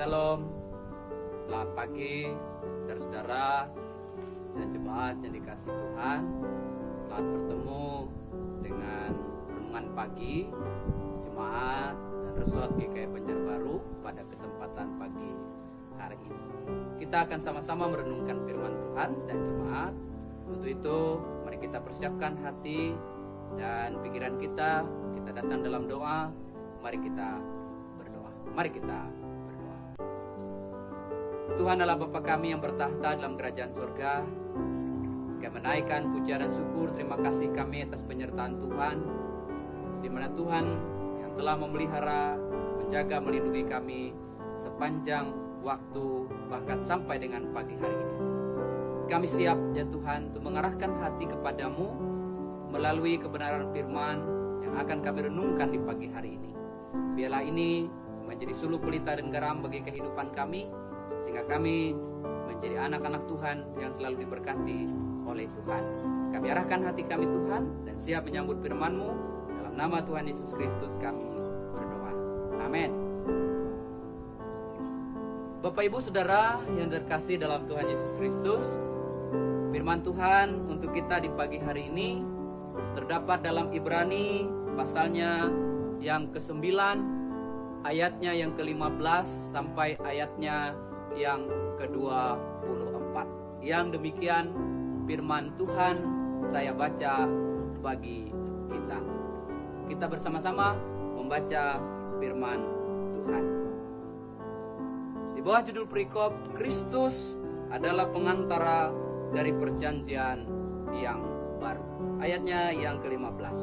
Shalom, selamat pagi saudara-saudara dan jemaat yang dikasihi Tuhan. Selamat bertemu dengan renungan pagi jemaat dan resort GKI Banjarbaru pada kesempatan pagi hari ini. Kita akan sama-sama merenungkan firman Tuhan dan jemaat. Untuk itu mari kita persiapkan hati dan pikiran kita. Kita datang dalam doa. Mari kita berdoa. Mari kita berdoa. Tuhan Allah Bapa kami yang bertahta dalam kerajaan surga, kami menaikkan puja dan syukur, terima kasih kami atas penyertaan Tuhan, di mana Tuhan yang telah memelihara, menjaga, melindungi kami sepanjang waktu, bahkan sampai dengan pagi hari ini. Kami siap ya Tuhan untuk mengarahkan hati kepadamu melalui kebenaran firman yang akan kami renungkan di pagi hari ini. Biarlah ini menjadi suluh pelita dan garam bagi kehidupan kami, sehingga kami menjadi anak-anak Tuhan yang selalu diberkati oleh Tuhan. Kami arahkan hati kami Tuhan dan siap menyambut firman-Mu. Dalam nama Tuhan Yesus Kristus kami berdoa. Amin. Bapak Ibu Saudara yang terkasih dalam Tuhan Yesus Kristus, firman Tuhan untuk kita di pagi hari ini terdapat dalam Ibrani pasalnya yang ke-9, ayatnya yang ke-15 sampai ayatnya yang ke-24. Yang demikian firman Tuhan saya baca bagi kita. Kita bersama-sama membaca firman Tuhan. Di bawah judul perikop, Kristus adalah pengantara dari perjanjian yang baru. Ayatnya yang ke-15.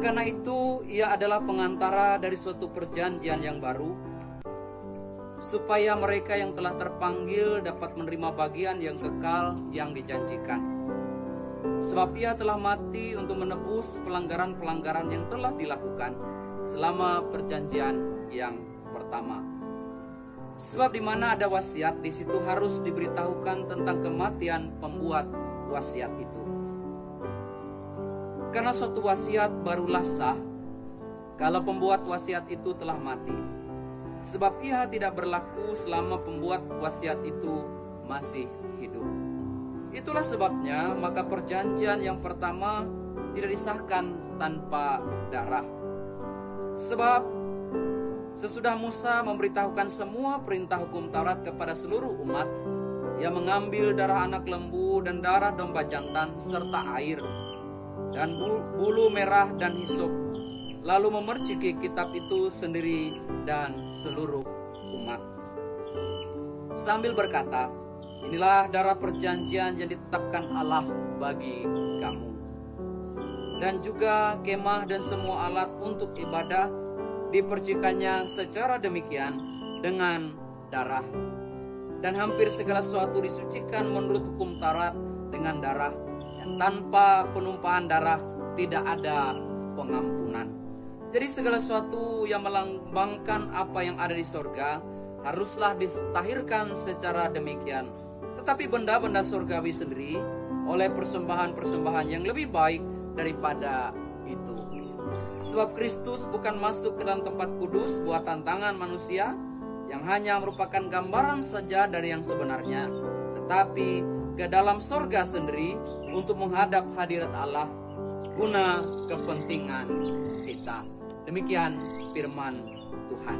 Karena itu ia adalah pengantara dari suatu perjanjian yang baru, supaya mereka yang telah terpanggil dapat menerima bagian yang kekal yang dijanjikan. Sebab ia telah mati untuk menebus pelanggaran-pelanggaran yang telah dilakukan selama perjanjian yang pertama. Sebab di mana ada wasiat, di situ harus diberitahukan tentang kematian pembuat wasiat itu. Karena suatu wasiat barulah sah kalau pembuat wasiat itu telah mati. Sebab ia tidak berlaku selama pembuat wasiat itu masih hidup. Itulah sebabnya maka perjanjian yang pertama tidak disahkan tanpa darah. Sebab sesudah Musa memberitahukan semua perintah hukum Taurat kepada seluruh umat, ia mengambil darah anak lembu dan darah domba jantan serta air dan bulu merah dan hisop, lalu memerciki kitab itu sendiri dan seluruh umat, sambil berkata, inilah darah perjanjian yang ditetapkan Allah bagi kamu. Dan juga kemah dan semua alat untuk ibadah dipercikannya secara demikian dengan darah. Dan hampir segala sesuatu disucikan menurut hukum Taurat dengan darah, dan tanpa penumpahan darah tidak ada pengampunan. Jadi segala sesuatu yang melambangkan apa yang ada di sorga haruslah ditahirkan secara demikian. Tetapi benda-benda sorgawi sendiri oleh persembahan-persembahan yang lebih baik daripada itu. Sebab Kristus bukan masuk ke dalam tempat kudus buatan tangan manusia, yang hanya merupakan gambaran saja dari yang sebenarnya, tetapi ke dalam sorga sendiri untuk menghadap hadirat Allah guna kepentingan kita. Demikian firman Tuhan.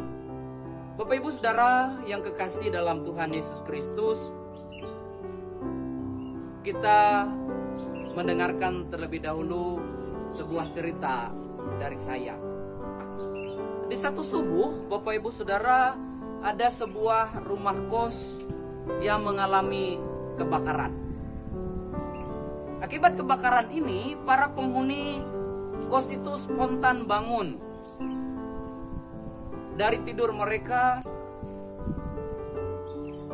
Bapak Ibu Saudara yang kekasih dalam Tuhan Yesus Kristus, kita mendengarkan terlebih dahulu sebuah cerita dari saya. Di satu subuh, Bapak Ibu Saudara, ada sebuah rumah kos yang mengalami kebakaran. Akibat kebakaran ini, para penghuni kos itu spontan bangun dari tidur mereka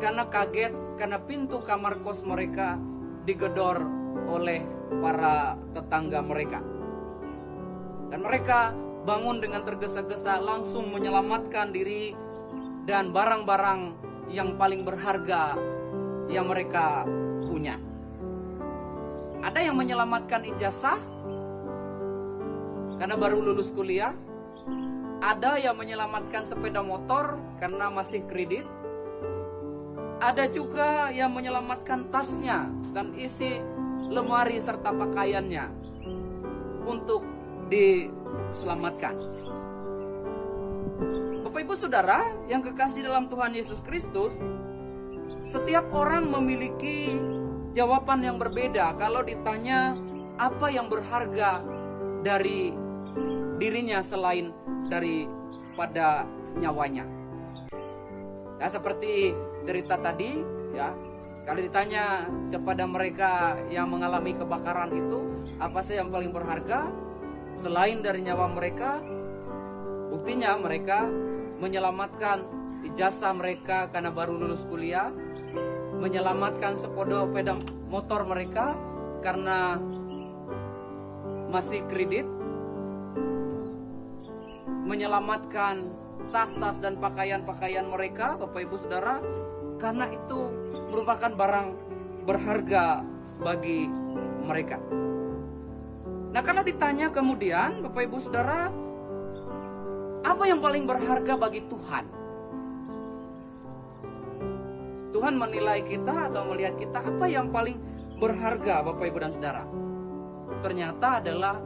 karena kaget, karena pintu kamar kos mereka digedor oleh para tetangga mereka. Dan mereka bangun dengan tergesa-gesa, langsung menyelamatkan diri dan barang-barang yang paling berharga yang mereka punya. Ada yang menyelamatkan ijazah karena baru lulus kuliah. Ada yang menyelamatkan sepeda motor karena masih kredit. Ada juga yang menyelamatkan tasnya dan isi lemari serta pakaiannya untuk diselamatkan. Bapak Ibu Saudara yang kekasih dalam Tuhan Yesus Kristus, setiap orang memiliki jawaban yang berbeda kalau ditanya apa yang berharga dari dirinya selain daripada nyawanya. Ya, seperti cerita tadi, ya, kalau ditanya kepada mereka yang mengalami kebakaran itu, apa sih yang paling berharga selain dari nyawa mereka? Buktinya mereka menyelamatkan ijazah mereka karena baru lulus kuliah, menyelamatkan sepeda motor mereka karena masih kredit, menyelamatkan tas-tas dan pakaian-pakaian mereka, Bapak Ibu Saudara, karena itu merupakan barang berharga bagi mereka. Nah, kalau ditanya kemudian, Bapak Ibu Saudara, apa yang paling berharga bagi Tuhan? Tuhan menilai kita atau melihat kita, apa yang paling berharga, Bapak Ibu dan Saudara? Ternyata adalah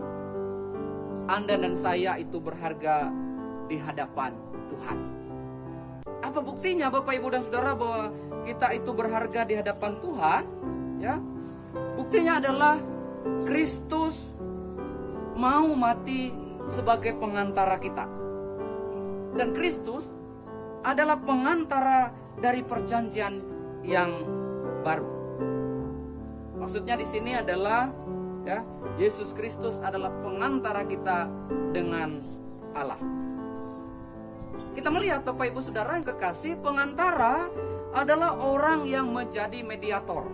Anda dan saya itu berharga di hadapan Tuhan. Apa buktinya Bapak Ibu dan Saudara bahwa kita itu berharga di hadapan Tuhan? Ya, buktinya adalah Kristus mau mati sebagai pengantara kita. Dan Kristus adalah pengantara dari perjanjian yang baru. Maksudnya di sini adalah, ya, Yesus Kristus adalah pengantara kita dengan Allah. Kita melihat Bapak Ibu Saudara yang kekasih, pengantara adalah orang yang menjadi mediator.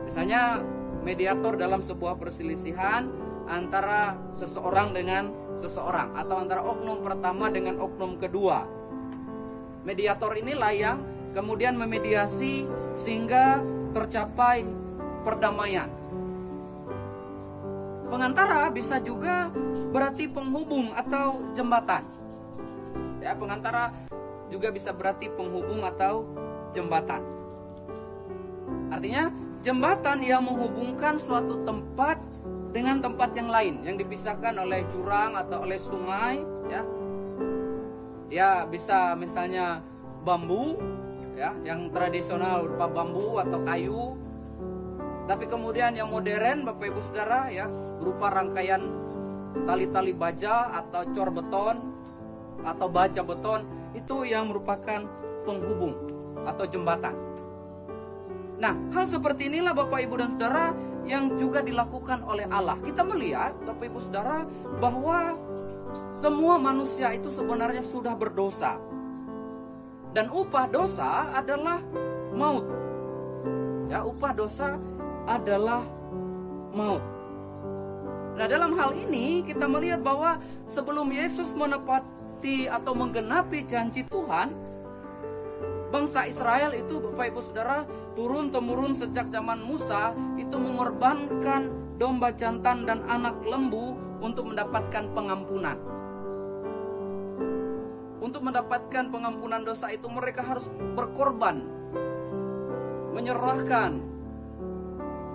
Misalnya mediator dalam sebuah perselisihan antara seseorang dengan seseorang, atau antara oknum pertama dengan oknum kedua. Mediator inilah yang kemudian memediasi sehingga tercapai perdamaian. Pengantara bisa juga berarti penghubung atau jembatan. Ya, pengantara juga bisa berarti penghubung atau jembatan. Artinya jembatan yang menghubungkan suatu tempat dengan tempat yang lain, yang dipisahkan oleh jurang atau oleh sungai, ya. Ya, bisa misalnya bambu, ya, yang tradisional berupa bambu atau kayu. Tapi kemudian yang modern, Bapak Ibu Saudara, ya, berupa rangkaian tali-tali baja atau cor beton atau baja beton, itu yang merupakan penghubung atau jembatan. Nah, hal seperti inilah Bapak Ibu dan Saudara yang juga dilakukan oleh Allah. Kita melihat Bapak Ibu Saudara bahwa semua manusia itu sebenarnya sudah berdosa. Dan upah dosa adalah maut. Ya, upah dosa adalah maut. Nah, dalam hal ini kita melihat bahwa sebelum Yesus menepati atau menggenapi janji Tuhan, bangsa Israel itu, Bapak Ibu Saudara, turun-temurun sejak zaman Musa itu mengorbankan domba jantan dan anak lembu untuk mendapatkan pengampunan. Untuk mendapatkan pengampunan dosa itu mereka harus berkorban, menyerahkan.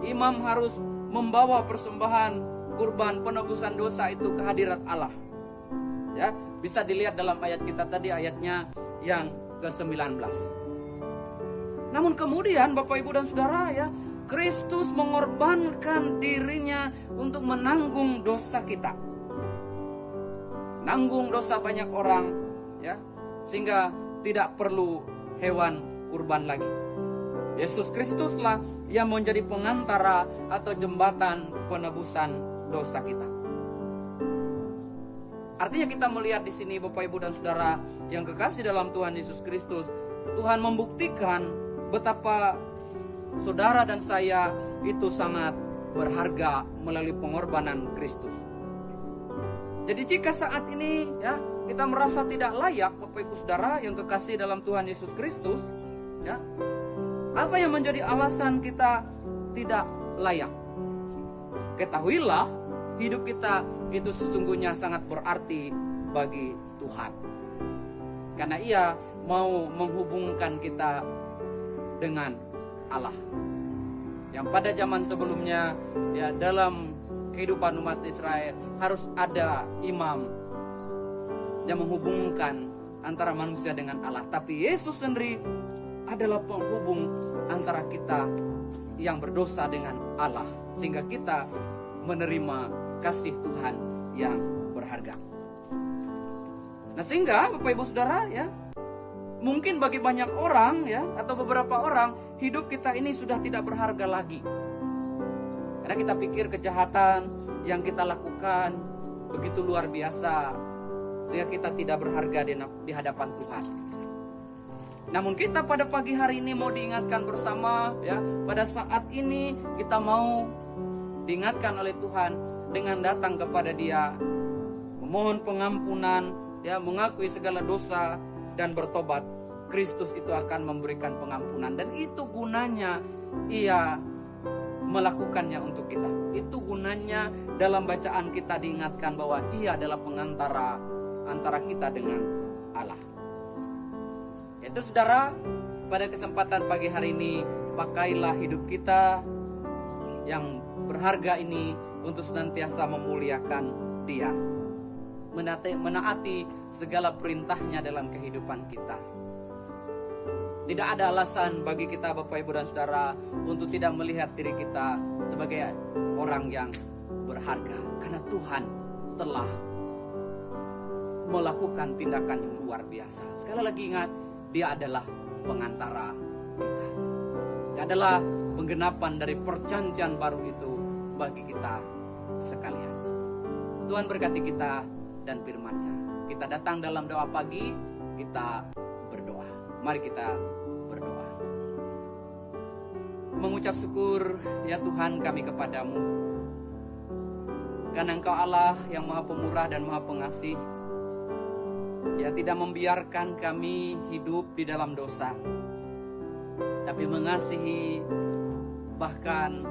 Imam harus membawa persembahan kurban penebusan dosa itu ke hadirat Allah. Ya, bisa dilihat dalam ayat kita tadi, ayatnya yang ke-19. Namun kemudian Bapak Ibu dan Saudara, ya, Kristus mengorbankan dirinya untuk menanggung dosa kita. Nanggung dosa banyak orang, ya, sehingga tidak perlu hewan kurban lagi. Yesus Kristuslah yang menjadi pengantara atau jembatan penebusan dosa kita. Artinya kita melihat di sini Bapak Ibu dan Saudara yang kekasih dalam Tuhan Yesus Kristus, Tuhan membuktikan betapa saudara dan saya itu sangat berharga melalui pengorbanan Kristus. Jadi jika saat ini, ya, kita merasa tidak layak, Bapak Ibu Saudara yang kekasih dalam Tuhan Yesus Kristus, ya, apa yang menjadi alasan kita tidak layak? Ketahuilah hidup kita itu sesungguhnya sangat berarti bagi Tuhan. Karena Ia mau menghubungkan kita dengan Allah. Yang pada zaman sebelumnya, ya, dalam kehidupan umat Israel harus ada imam yang menghubungkan antara manusia dengan Allah. Tapi Yesus sendiri adalah penghubung antara kita yang berdosa dengan Allah, sehingga kita menerima kasih Tuhan yang berharga. Nah, sehingga Bapak Ibu Saudara, ya, mungkin bagi banyak orang, ya, atau beberapa orang, hidup kita ini sudah tidak berharga lagi. Karena kita pikir kejahatan yang kita lakukan begitu luar biasa, sehingga kita tidak berharga di hadapan Tuhan. Namun kita pada pagi hari ini mau diingatkan bersama, ya, pada saat ini kita mau diingatkan oleh Tuhan dengan datang kepada Dia, memohon pengampunan, ya, mengakui segala dosa dan bertobat. Kristus itu akan memberikan pengampunan, dan itu gunanya Ia melakukannya untuk kita. Itu gunanya dalam bacaan kita diingatkan bahwa Ia adalah pengantara antara kita dengan Allah. Itu saudara, pada kesempatan pagi hari ini, pakailah hidup kita yang berharga ini untuk senantiasa memuliakan Dia, menaati segala perintahnya dalam kehidupan kita. Tidak ada alasan bagi kita, Bapak Ibu dan Saudara, untuk tidak melihat diri kita sebagai orang yang berharga, karena Tuhan telah melakukan tindakan yang luar biasa. Sekali lagi ingat, Dia adalah pengantara kita. Dia adalah penggenapan dari perjanjian baru itu bagi kita sekalian. Tuhan berkati kita dan firman-Nya. Kita datang dalam doa pagi, kita berdoa. Mari kita berdoa. Mengucap syukur, ya Tuhan, kami kepadamu, karena Engkau Allah yang Maha Pemurah dan Maha Pengasih, ya, tidak membiarkan kami hidup di dalam dosa, tapi mengasihi, bahkan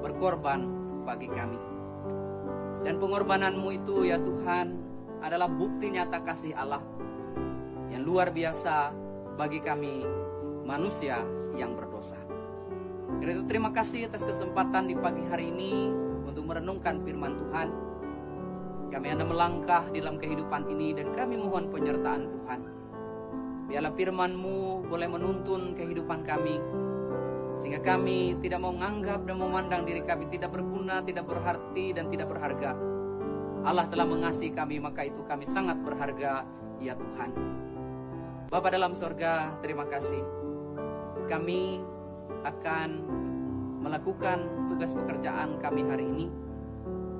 berkorban bagi kami. Dan pengorbanan-Mu itu, ya Tuhan, adalah bukti nyata kasih Allah yang luar biasa bagi kami manusia yang berdosa. Karena itu terima kasih atas kesempatan di pagi hari ini untuk merenungkan firman Tuhan. Kami hendak melangkah di dalam kehidupan ini, dan kami mohon penyertaan Tuhan. Biarlah firman-Mu boleh menuntun kehidupan kami, sehingga kami tidak mau menganggap dan memandang diri kami tidak berguna, tidak berarti, dan tidak berharga. Allah telah mengasihi kami, maka itu kami sangat berharga, ya Tuhan. Bapa dalam sorga, terima kasih. Kami akan melakukan tugas pekerjaan kami hari ini.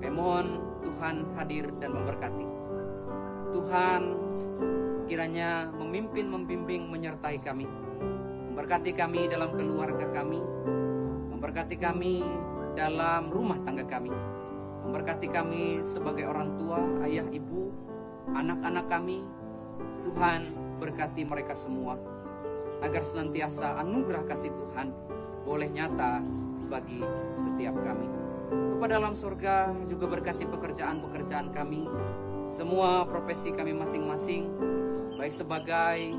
Kami mohon Tuhan hadir dan memberkati. Tuhan kiranya memimpin, membimbing, menyertai kami. Memberkati kami dalam keluarga kami. Memberkati kami dalam rumah tangga kami. Memberkati kami sebagai orang tua, ayah, ibu, anak-anak kami. Tuhan berkati mereka semua, agar senantiasa anugerah kasih Tuhan boleh nyata bagi setiap kami. Bapa dalam surga, juga berkati pekerjaan-pekerjaan kami, semua profesi kami masing-masing, baik sebagai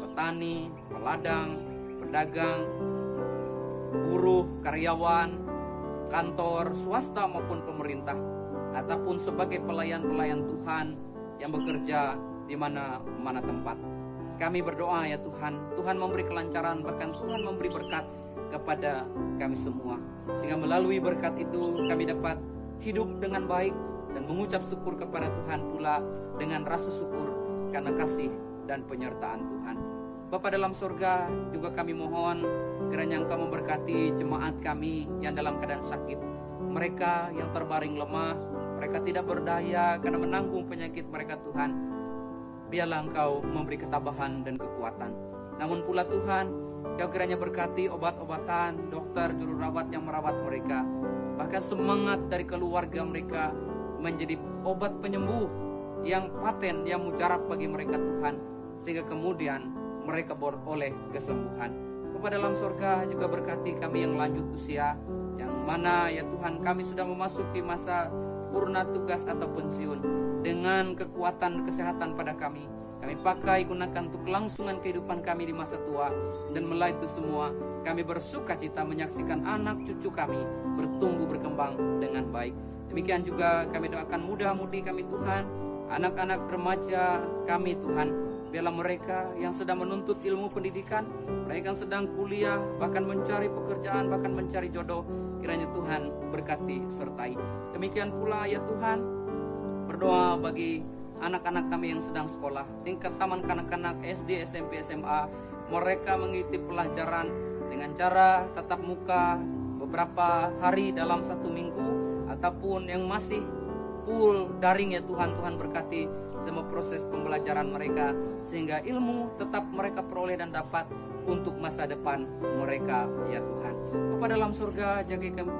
petani, peladang, pedagang, buruh, karyawan, kantor, swasta maupun pemerintah, ataupun sebagai pelayan-pelayan Tuhan yang bekerja di mana-mana tempat. Kami berdoa, ya Tuhan, Tuhan memberi kelancaran, bahkan Tuhan memberi berkat kepada kami semua, sehingga melalui berkat itu kami dapat hidup dengan baik dan mengucap syukur kepada Tuhan pula dengan rasa syukur karena kasih dan penyertaan Tuhan. Bapa dalam surga, juga kami mohon kiranya Engkau memberkati jemaat kami yang dalam keadaan sakit, mereka yang terbaring lemah, mereka tidak berdaya karena menanggung penyakit mereka. Tuhan, biarlah Engkau memberi ketabahan dan kekuatan. Namun pula Tuhan, Kau kiranya berkati obat-obatan, dokter, juru rawat yang merawat mereka, bahkan semangat dari keluarga mereka menjadi obat penyembuh yang paten, yang mujarab bagi mereka Tuhan, sehingga kemudian mereka beroleh kesembuhan. Bapa dalam surga, juga berkati kami yang lanjut usia, yang mana ya Tuhan kami sudah memasuki masa sempurna tugas atau pensiun. Dengan kekuatan kesehatan pada kami pakai gunakan untuk kelangsungan kehidupan kami di masa tua. Dan melalui itu semua kami bersuka cita menyaksikan anak cucu kami bertumbuh berkembang dengan baik. Demikian juga kami doakan muda-mudi kami Tuhan, anak-anak remaja kami Tuhan, biarlah mereka yang sedang menuntut ilmu pendidikan, mereka yang sedang kuliah, bahkan mencari pekerjaan, bahkan mencari jodoh, kiranya Tuhan berkati sertai. Demikian pula ya Tuhan, berdoa bagi anak-anak kami yang sedang sekolah, tingkat taman kanak-kanak, SD, SMP, SMA. Mereka mengikuti pelajaran dengan cara tatap muka beberapa hari dalam satu minggu, ataupun yang masih full daring ya Tuhan. Tuhan berkati semua proses pembelajaran mereka, sehingga ilmu tetap mereka peroleh dan dapat untuk masa depan mereka ya Tuhan. Bapa dalam surga,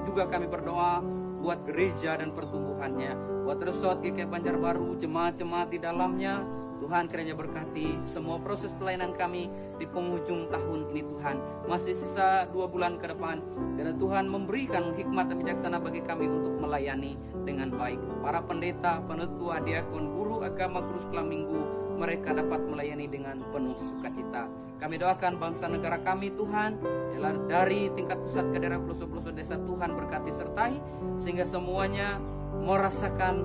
juga kami berdoa buat gereja dan pertumbuhannya, buat resort GKI Banjarbaru, jemaat-jemaat di dalamnya. Tuhan kiranya berkati semua proses pelayanan kami di penghujung tahun ini Tuhan. Masih sisa 2 bulan ke depan, dan Tuhan memberikan hikmat dan bijaksana bagi kami untuk melayani dengan baik. Para pendeta, penetua, diakon, guru agama, guru sekolah minggu, mereka dapat melayani dengan penuh sukacita. Kami doakan bangsa negara kami Tuhan, dari tingkat pusat ke daerah pelosok-pelosok desa, Tuhan berkati sertai, sehingga semuanya merasakan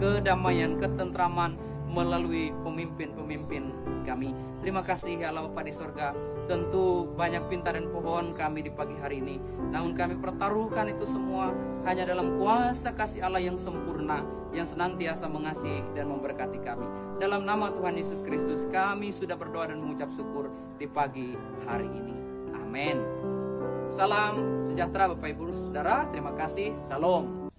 kedamaian, ketentraman melalui pemimpin-pemimpin kami. Terima kasih ya Allah Bapa di sorga. Tentu banyak pinta dan pohon kami di pagi hari ini, namun kami pertaruhkan itu semua hanya dalam kuasa kasih Allah yang sempurna, yang senantiasa mengasihi dan memberkati kami. Dalam nama Tuhan Yesus Kristus kami sudah berdoa dan mengucap syukur di pagi hari ini. Amin. Salam sejahtera Bapak Ibu Saudara. Terima kasih. Salam.